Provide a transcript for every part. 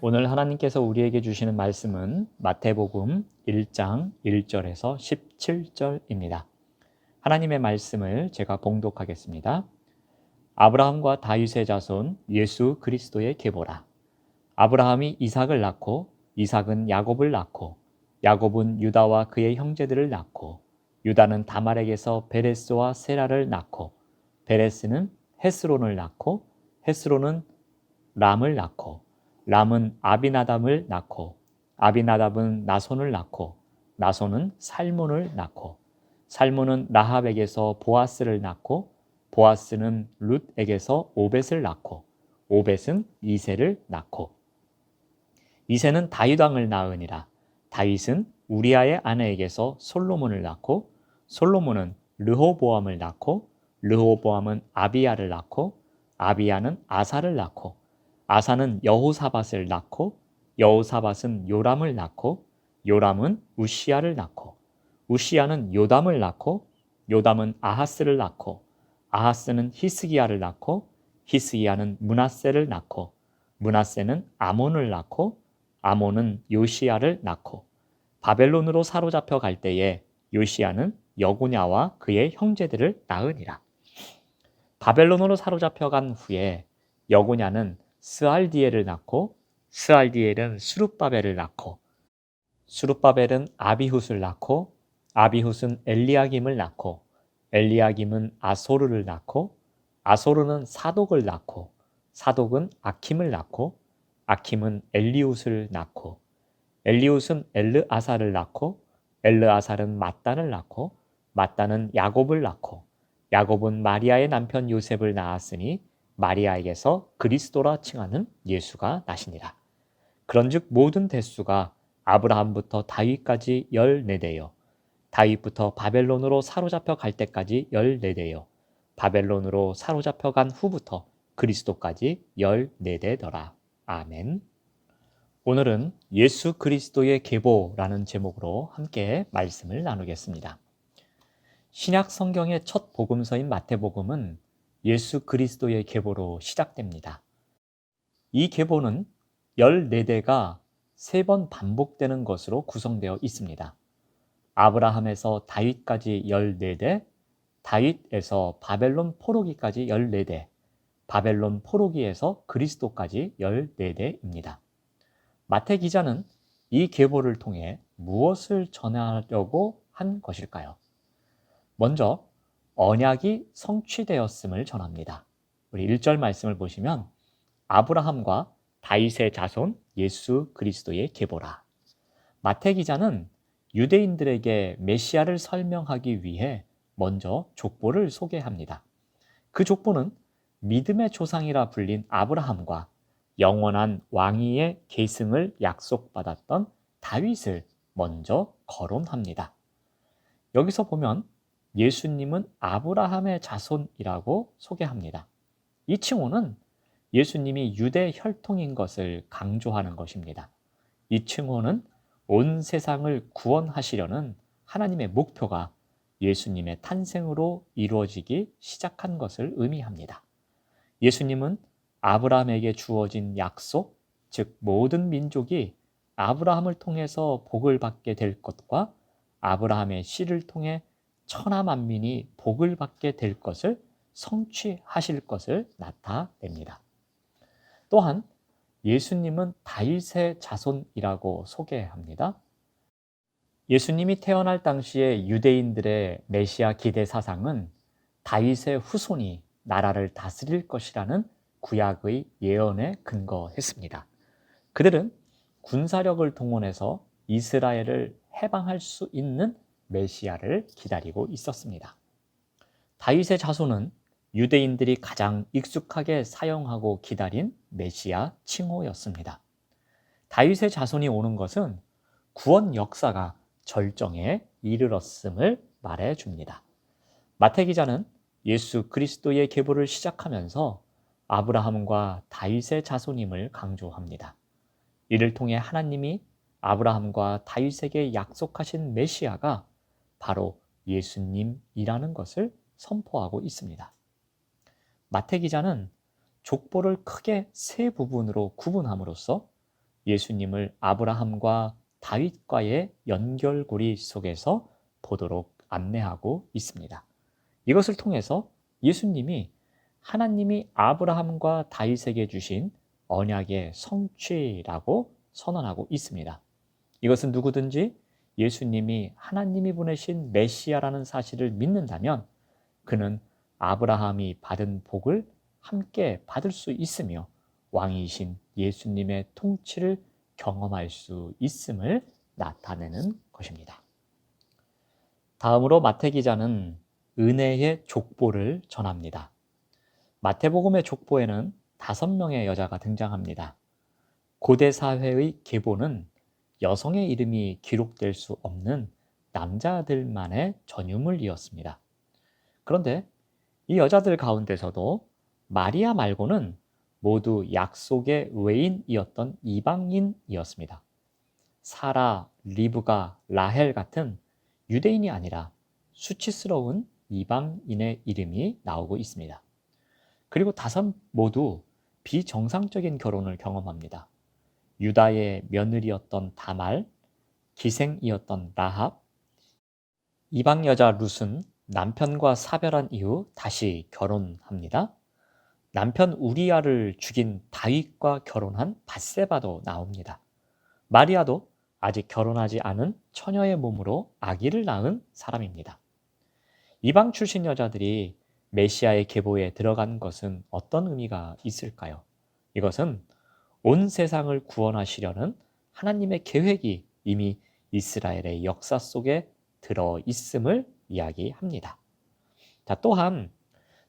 오늘 하나님께서 우리에게 주시는 말씀은 마태복음 1장 1절에서 17절입니다. 하나님의 말씀을 제가 봉독하겠습니다. 아브라함과 다윗의 자손 예수 그리스도의 계보라. 아브라함이 이삭을 낳고 이삭은 야곱을 낳고 야곱은 유다와 그의 형제들을 낳고 유다는 다말에게서 베레스와 세라를 낳고 베레스는 헤스론을 낳고 헤스론은 람을 낳고 람은 아비나답을 낳고 아비나답은 나손을 낳고 나손은 살몬을 낳고 살몬은 라합에게서 보아스를 낳고 보아스는 룻에게서 오벳을 낳고 오벳은 이새를 낳고 이새는 다윗 왕을 낳으니라. 다윗은 우리아의 아내에게서 솔로몬을 낳고 솔로몬은 르호보암을 낳고 르호보암은 아비야를 낳고 아비야는 아사를 낳고 아사는 여호사밧을 낳고 여호사밧은 요람을 낳고 요람은 우시야를 낳고 우시야는 요담을 낳고 요담은 아하스를 낳고 아하스는 히스기야를 낳고 히스기야는 므낫세를 낳고 므낫세는 아몬을 낳고 아몬은 요시야를 낳고 바벨론으로 사로잡혀 갈 때에 요시야는 여고냐와 그의 형제들을 낳으니라. 바벨론으로 사로잡혀 간 후에 여고냐는 스알디엘을 낳고 스알디엘은 수룹바벨을 낳고 수룹바벨은 아비훗을 낳고 아비훗은 엘리야김을 낳고 엘리야김은 아소르를 낳고 아소르는 사독을 낳고 사독은 아킴을 낳고 아킴은 엘리훗을 낳고 엘리훗은 엘르아사를 낳고 엘르아살은 mat단을 낳고 mat단은 야곱을 낳고 야곱은 마리아의 남편 요셉을 낳았으니 마리아에게서 그리스도라 칭하는 예수가 나시니라. 그런즉 모든 대수가 아브라함부터 다윗까지 14대요 다윗부터 바벨론으로 사로잡혀 갈 때까지 14대요 바벨론으로 사로잡혀 간 후부터 그리스도까지 14대더라. 아멘. 오늘은 예수 그리스도의 계보라는 제목으로 함께 말씀을 나누겠습니다. 신약 성경의 첫 복음서인 마태복음은 예수 그리스도의 계보로 시작됩니다. 이 계보는 14대가 3번 반복되는 것으로 구성되어 있습니다. 아브라함에서 다윗까지 14대, 다윗에서 바벨론 포로기까지 14대, 바벨론 포로기에서 그리스도까지 14대입니다. 마태 기자는 이 계보를 통해 무엇을 전하려고 한 것일까요? 먼저 언약이 성취되었음을 전합니다. 우리 1절 말씀을 보시면 아브라함과 다윗의 자손 예수 그리스도의 계보라. 마태 기자는 유대인들에게 메시아를 설명하기 위해 먼저 족보를 소개합니다. 그 족보는 믿음의 조상이라 불린 아브라함과 영원한 왕위의 계승을 약속받았던 다윗을 먼저 거론합니다. 여기서 보면 예수님은 아브라함의 자손이라고 소개합니다. 이 칭호는 예수님이 유대 혈통인 것을 강조하는 것입니다. 이 칭호는 온 세상을 구원하시려는 하나님의 목표가 예수님의 탄생으로 이루어지기 시작한 것을 의미합니다. 예수님은 아브라함에게 주어진 약속, 즉 모든 민족이 아브라함을 통해서 복을 받게 될 것과 아브라함의 씨를 통해 천하 만민이 복을 받게 될 것을 성취하실 것을 나타냅니다. 또한 예수님은 다윗의 자손이라고 소개합니다. 예수님이 태어날 당시에 유대인들의 메시아 기대 사상은 다윗의 후손이 나라를 다스릴 것이라는 구약의 예언에 근거했습니다. 그들은 군사력을 동원해서 이스라엘을 해방할 수 있는 메시아를 기다리고 있었습니다. 다윗의 자손은 유대인들이 가장 익숙하게 사용하고 기다린 메시아 칭호였습니다. 다윗의 자손이 오는 것은 구원 역사가 절정에 이르렀음을 말해줍니다. 마태 기자는 예수 그리스도의 계보를 시작하면서 아브라함과 다윗의 자손임을 강조합니다. 이를 통해 하나님이 아브라함과 다윗에게 약속하신 메시아가 바로 예수님이라는 것을 선포하고 있습니다. 마태 기자는 족보를 크게 세 부분으로 구분함으로써 예수님을 아브라함과 다윗과의 연결고리 속에서 보도록 안내하고 있습니다. 이것을 통해서 예수님이 하나님이 아브라함과 다윗에게 주신 언약의 성취라고 선언하고 있습니다. 이것은 누구든지 예수님이 하나님이 보내신 메시아라는 사실을 믿는다면 그는 아브라함이 받은 복을 함께 받을 수 있으며 왕이신 예수님의 통치를 경험할 수 있음을 나타내는 것입니다. 다음으로 마태 기자는 은혜의 족보를 전합니다. 마태복음의 족보에는 5명의 여자가 등장합니다. 고대 사회의 계보는 여성의 이름이 기록될 수 없는 남자들만의 전유물이었습니다. 그런데 이 여자들 가운데서도 마리아 말고는 모두 약속의 외인이었던 이방인이었습니다. 사라, 리브가, 라헬 같은 유대인이 아니라 수치스러운 이방인의 이름이 나오고 있습니다. 그리고 5 모두 비정상적인 결혼을 경험합니다. 유다의 며느리였던 다말, 기생이었던 라합, 이방 여자 룻은 남편과 사별한 이후 다시 결혼합니다. 남편 우리야를 죽인 다윗과 결혼한 밧세바도 나옵니다. 마리아도 아직 결혼하지 않은 처녀의 몸으로 아기를 낳은 사람입니다. 이방 출신 여자들이 메시아의 계보에 들어간 것은 어떤 의미가 있을까요? 이것은 온 세상을 구원하시려는 하나님의 계획이 이미 이스라엘의 역사 속에 들어 있음을 이야기합니다. 자, 또한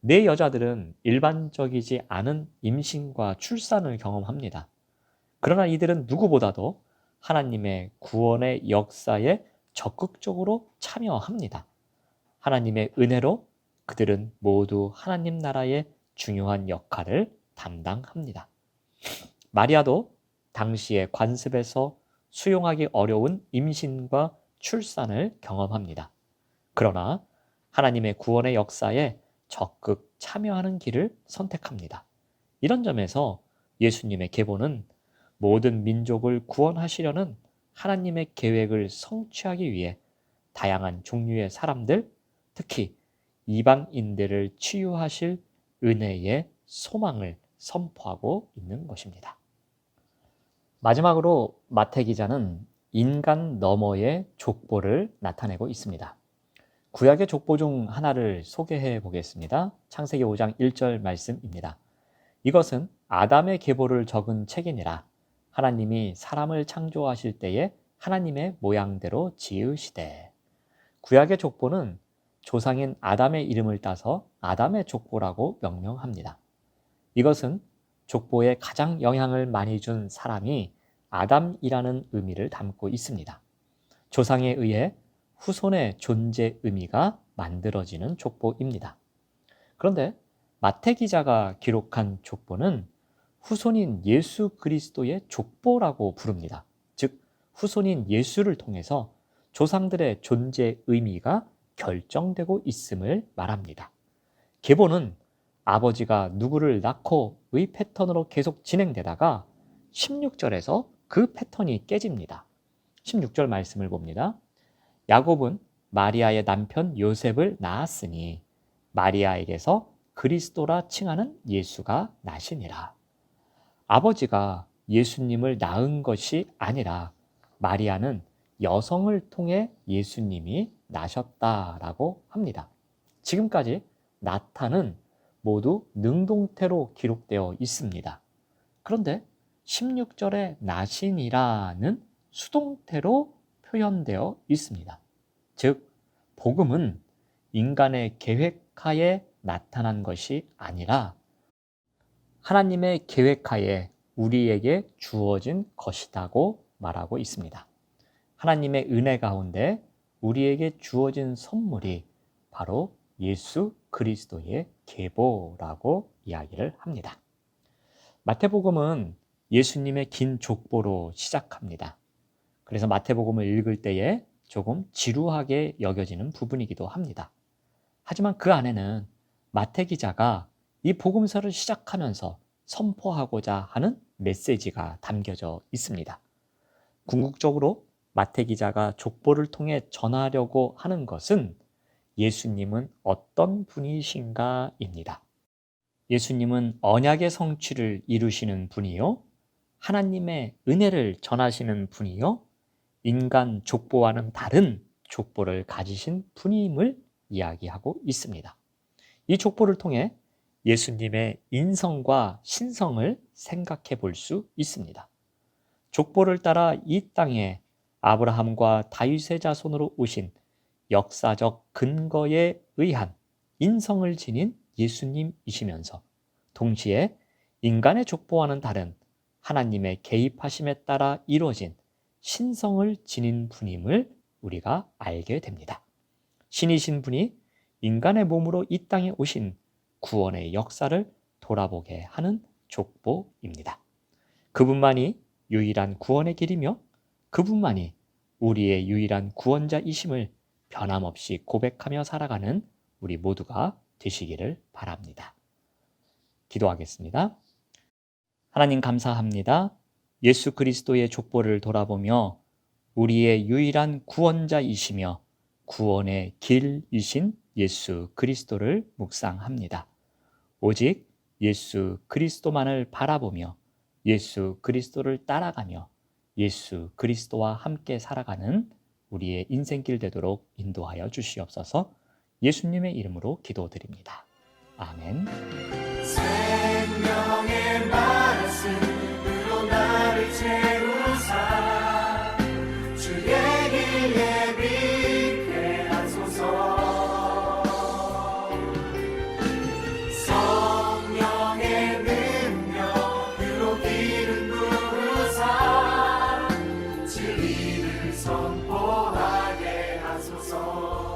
네 여자들은 일반적이지 않은 임신과 출산을 경험합니다. 그러나 이들은 누구보다도 하나님의 구원의 역사에 적극적으로 참여합니다. 하나님의 은혜로 그들은 모두 하나님 나라의 중요한 역할을 담당합니다. 마리아도 당시의 관습에서 수용하기 어려운 임신과 출산을 경험합니다. 그러나 하나님의 구원의 역사에 적극 참여하는 길을 선택합니다. 이런 점에서 예수님의 계보는 모든 민족을 구원하시려는 하나님의 계획을 성취하기 위해 다양한 종류의 사람들, 특히 이방인들을 치유하실 은혜의 소망을 선포하고 있는 것입니다. 마지막으로 마태 기자는 인간 너머의 족보를 나타내고 있습니다. 구약의 족보 중 하나를 소개해 보겠습니다. 창세기 5장 1절 말씀입니다. 이것은 아담의 계보를 적은 책이니라. 하나님이 사람을 창조하실 때에 하나님의 모양대로 지으시되. 구약의 족보는 조상인 아담의 이름을 따서 아담의 족보라고 명명합니다. 이것은 족보에 가장 영향을 많이 준 사람이 아담이라는 의미를 담고 있습니다. 조상에 의해 후손의 존재 의미가 만들어지는 족보입니다. 그런데 마태 기자가 기록한 족보는 후손인 예수 그리스도의 족보라고 부릅니다. 즉, 후손인 예수를 통해서 조상들의 존재 의미가 결정되고 있음을 말합니다. 계보는 아버지가 누구를 낳고의 패턴으로 계속 진행되다가 16절에서 그 패턴이 깨집니다. 16절 말씀을 봅니다. 야곱은 마리아의 남편 요셉을 낳았으니 마리아에게서 그리스도라 칭하는 예수가 나시니라. 아버지가 예수님을 낳은 것이 아니라 마리아는 여성을 통해 예수님이 나셨다라고 합니다. 지금까지 나타는 모두 능동태로 기록되어 있습니다. 그런데 16절에 나시니라는 수동태로 표현되어 있습니다. 즉, 복음은 인간의 계획하에 나타난 것이 아니라 하나님의 계획하에 우리에게 주어진 것이라고 말하고 있습니다. 하나님의 은혜 가운데 우리에게 주어진 선물이 바로 예수 그리스도의 계보라고 이야기를 합니다. 마태복음은 예수님의 긴 족보로 시작합니다. 그래서 마태복음을 읽을 때에 조금 지루하게 여겨지는 부분이기도 합니다. 하지만 그 안에는 마태 기자가 이 복음서를 시작하면서 선포하고자 하는 메시지가 담겨져 있습니다. 궁극적으로 마태 기자가 족보를 통해 전하려고 하는 것은 예수님은 어떤 분이신가입니다. 예수님은 언약의 성취를 이루시는 분이요, 하나님의 은혜를 전하시는 분이요, 인간 족보와는 다른 족보를 가지신 분임을 이야기하고 있습니다. 이 족보를 통해 예수님의 인성과 신성을 생각해 볼 수 있습니다. 족보를 따라 이 땅에 아브라함과 다윗의 자손으로 오신 역사적 근거에 의한 인성을 지닌 예수님이시면서 동시에 인간의 족보와는 다른 하나님의 개입하심에 따라 이루어진 신성을 지닌 분임을 우리가 알게 됩니다. 신이신 분이 인간의 몸으로 이 땅에 오신 구원의 역사를 돌아보게 하는 족보입니다. 그분만이 유일한 구원의 길이며 그분만이 우리의 유일한 구원자이심을 변함없이 고백하며 살아가는 우리 모두가 되시기를 바랍니다. 기도하겠습니다. 하나님 감사합니다. 예수 그리스도의 족보를 돌아보며 우리의 유일한 구원자이시며 구원의 길이신 예수 그리스도를 묵상합니다. 오직 예수 그리스도만을 바라보며 예수 그리스도를 따라가며 예수 그리스도와 함께 살아가는 우리의 인생길 되도록 인도하여 주시옵소서. 예수님의 이름으로 기도드립니다. 아멘. 생명의 말씀으로 나를 채우사 주의 길 예비케 하소서. 성령의 능력으로 길을 부으사 진리를 선포하게 하소서.